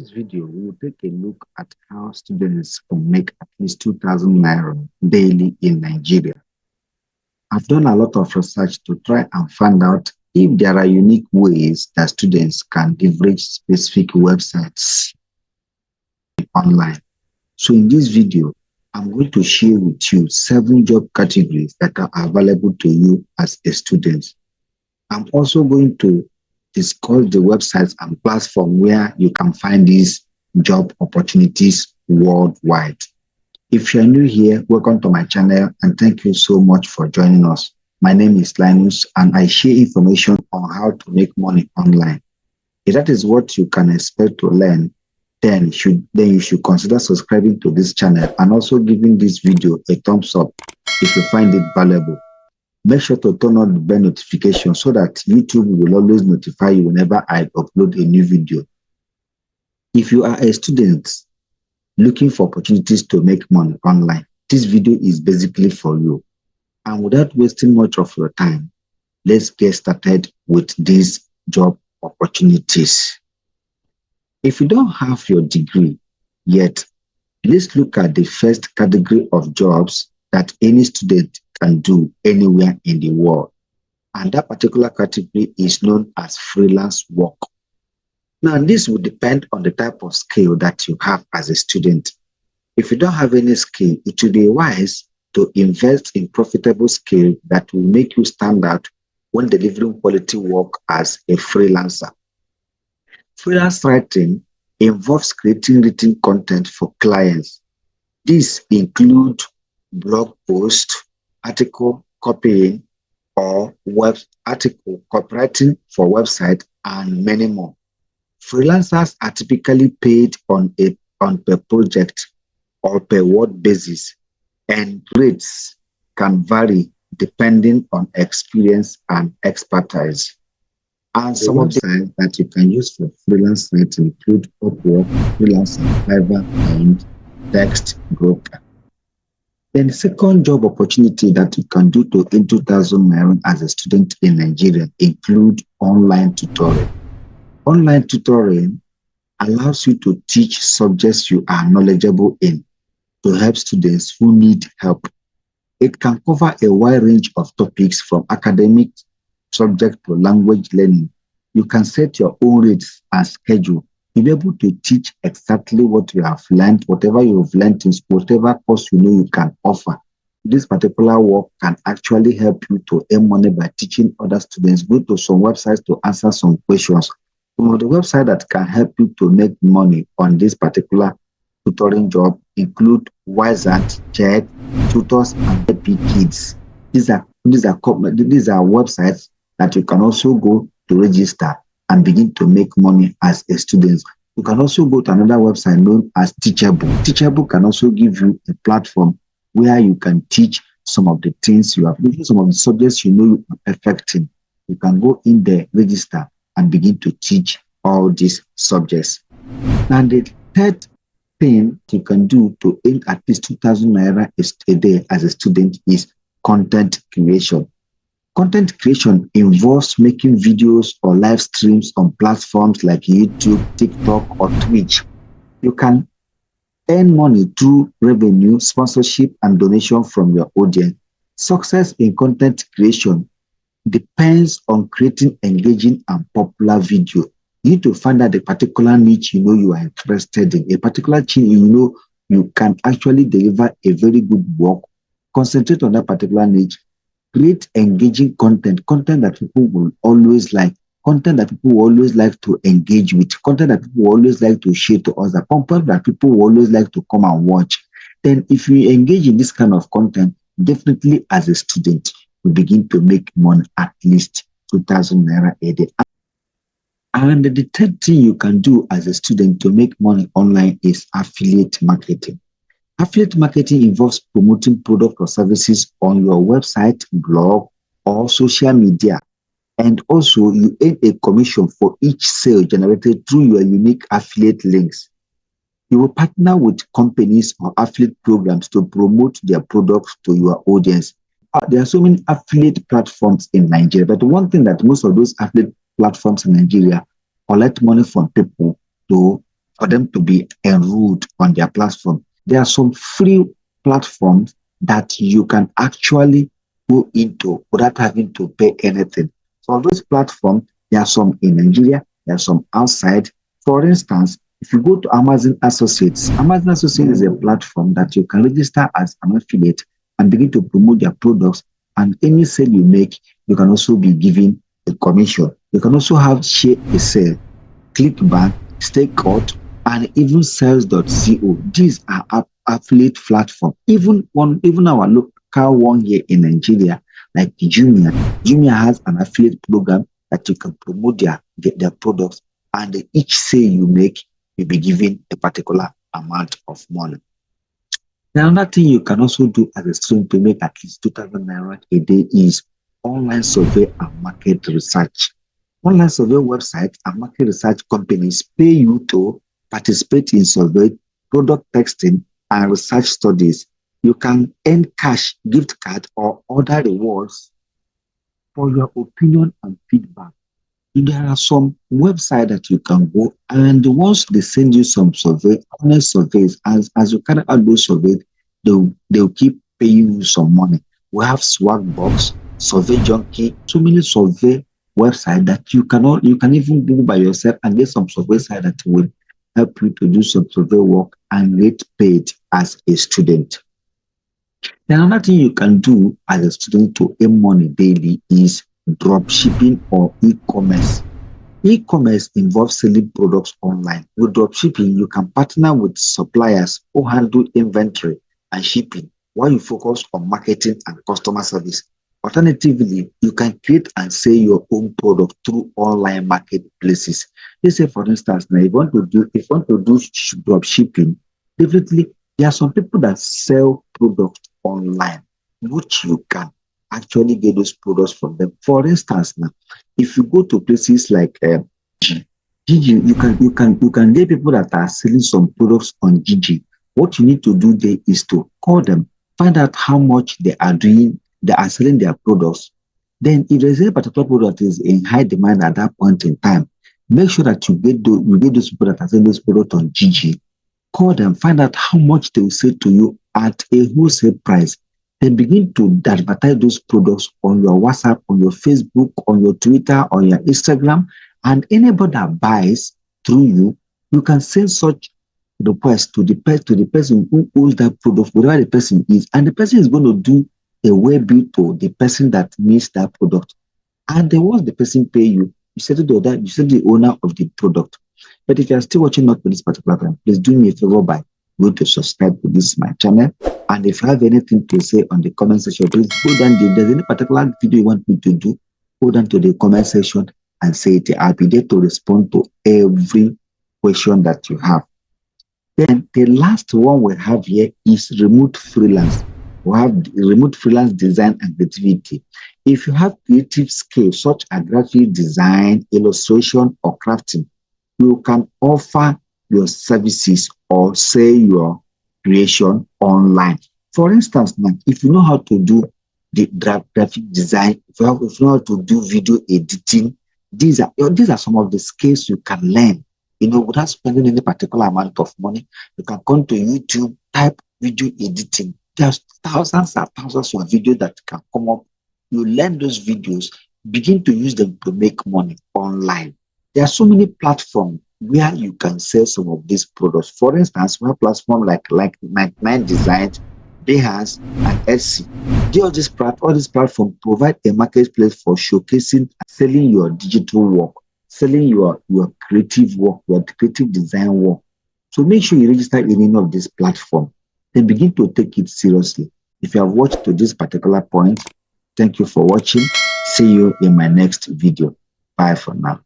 this video, we will take a look at how students can make at least 2,000 naira daily in Nigeria. I've done a lot of research to try and find out if there are unique ways that students can leverage specific websites online. So in this video, I'm going to share with you 7 job categories that are available to you as a student. I'm also going to discuss the websites and platforms where you can find these job opportunities worldwide. If you're new here, welcome to my channel and thank you so much for joining us. My name is Linus and I share information on how to make money online. If that is what you can expect to learn, then you should consider subscribing to this channel and also giving this video a thumbs up if you find it valuable. Make sure to turn on the bell notification so that YouTube will always notify you whenever I upload a new video. If you are a student looking for opportunities to make money online, this video is basically for you. And without wasting much of your time, let's get started with these job opportunities. If you don't have your degree yet, let's look at the first category of jobs that any student can do anywhere in the world. And that particular category is known as freelance work. Now, this will depend on the type of skill that you have as a student. If you don't have any skill, it will be wise to invest in profitable skill that will make you stand out when delivering quality work as a freelancer. Freelance writing involves creating written content for clients. This includes blog posts, article copying, or web article copywriting for website, and many more. Freelancers are typically paid on per project or per word basis, and rates can vary depending on experience and expertise. And some websites that you can use for freelance writing include Upwork, Freelancer, Fiverr, and Text Broker. Then the second job opportunity that you can do to earn 2,000 naira as a student in Nigeria include online tutoring. Online tutoring allows you to teach subjects you are knowledgeable in to help students who need help. It can cover a wide range of topics from academic subject to language learning. You can set your own rates and schedule. You'll be able to teach exactly what you have learned, whatever you've learned in school, whatever course you know you can offer. This particular work can actually help you to earn money by teaching other students. Go to some websites to answer some questions. Some of the websites that can help you to make money on this particular tutoring job include Wizard, Check, Tutors, and Happy Kids. These are websites that you can also go to register and begin to make money as a student. You can also go to another website known as Teachable. Teachable can also give you a platform where you can teach some of the things you have, some of the subjects you know you are perfecting. You can go in there, register, and begin to teach all these subjects. And the third thing you can do to earn at least 2,000 naira a day as a student is content creation. Content creation involves making videos or live streams on platforms like YouTube, TikTok, or Twitch. You can earn money through revenue, sponsorship, and donation from your audience. Success in content creation depends on creating engaging and popular video. You need to find out the particular niche you know you are interested in, a particular niche you know you can actually deliver a very good work. Concentrate on that particular niche. Create engaging content that people will always like, content that people will always like to engage with, content that people will always like to share to others, content that people will always like to come and watch. Then if you engage in this kind of content, definitely as a student, you begin to make money at least 2,000 naira a day. And the third thing you can do as a student to make money online is affiliate marketing. Affiliate marketing involves promoting products or services on your website, blog, or social media. And also, you earn a commission for each sale generated through your unique affiliate links. You will partner with companies or affiliate programs to promote their products to your audience. There are so many affiliate platforms in Nigeria, but one thing that most of those affiliate platforms in Nigeria collect money from people to for them to be enrolled on their platform. There are some free platforms that you can actually go into without having to pay anything. So on those platforms, there are some in Nigeria, there are some outside. For instance, if you go to Amazon Associates is a platform that you can register as an affiliate and begin to promote their products. And any sale you make, you can also be given a commission. You can also have share a sale, clickbank, Stakeout, and even sales.co. These are affiliate platform. Even our local one here in Nigeria, like Jumia. Jumia has an affiliate program that you can promote their products, and each sale you make, you'll be given a particular amount of money. Now, another thing you can also do as a student to make at least 2,000 naira a day is online survey and market research. Online survey websites and market research companies pay you to participate in survey, product testing, and research studies. You can earn cash, gift card, or other rewards for your opinion and feedback. There are some websites that you can go, and once they send you some survey, honest surveys, as you carry out those surveys, they'll keep paying you some money. We have Swagbox, Survey Junkie, so many survey websites that you can even do by yourself and get some survey site that will help you to do some survey work and get paid as a student. Then another thing you can do as a student to earn money daily is drop shipping or e-commerce. E-commerce involves selling products online. With dropshipping, you can partner with suppliers who handle inventory and shipping while you focus on marketing and customer service. Alternatively, you can create and sell your own product through online marketplaces. Let's say, for instance, now if you want to do drop shipping, definitely there are some people that sell products online, which you can actually get those products from them. For instance, now if you go to places like Gigi, you can get people that are selling some products on Gigi. What you need to do there is to call them, find out how much they are selling their products. Then, if there's a particular product that is in high demand at that point in time, make sure that you get those people that are selling those products on Gigi. Call them, find out how much they will sell to you at a wholesale price. Then begin to advertise those products on your WhatsApp, on your Facebook, on your Twitter, on your Instagram, and anybody that buys through you, you can send such request to the person who owns that product, whatever the person is, and the person is going to do a way bill to the person that needs that product. And then once the person pay you, you settle you settle the owner of the product. But if you are still watching not for this particular time, please do me a favor by going to subscribe to this my channel. And if you have anything to say on the comment section, please go down there. If there's any particular video you want me to do, go down to the comment section and say it. I'll be there to respond to every question that you have. Then the last one we have here is remote freelance. We have remote freelance design and creativity. If you have creative skills such as graphic design, illustration, or crafting, you can offer your services or sell your creation online. For instance, now, if you know how to do the graphic design, if you know how to do video editing, these are some of the skills you can learn. Without spending any particular amount of money, you can come to YouTube, type video editing. There's thousands and thousands of videos that can come up. You learn those videos, begin to use them to make money online. There are so many platforms where you can sell some of these products. For instance, we have platforms like 99 Designs, Behance, and Etsy. All these platforms provide a marketplace for showcasing and selling your digital work, selling your creative work, your creative design work. So make sure you register in any of these platforms. Then begin to take it seriously. If you have watched to this particular point, thank you for watching. See you in my next video. Bye for now.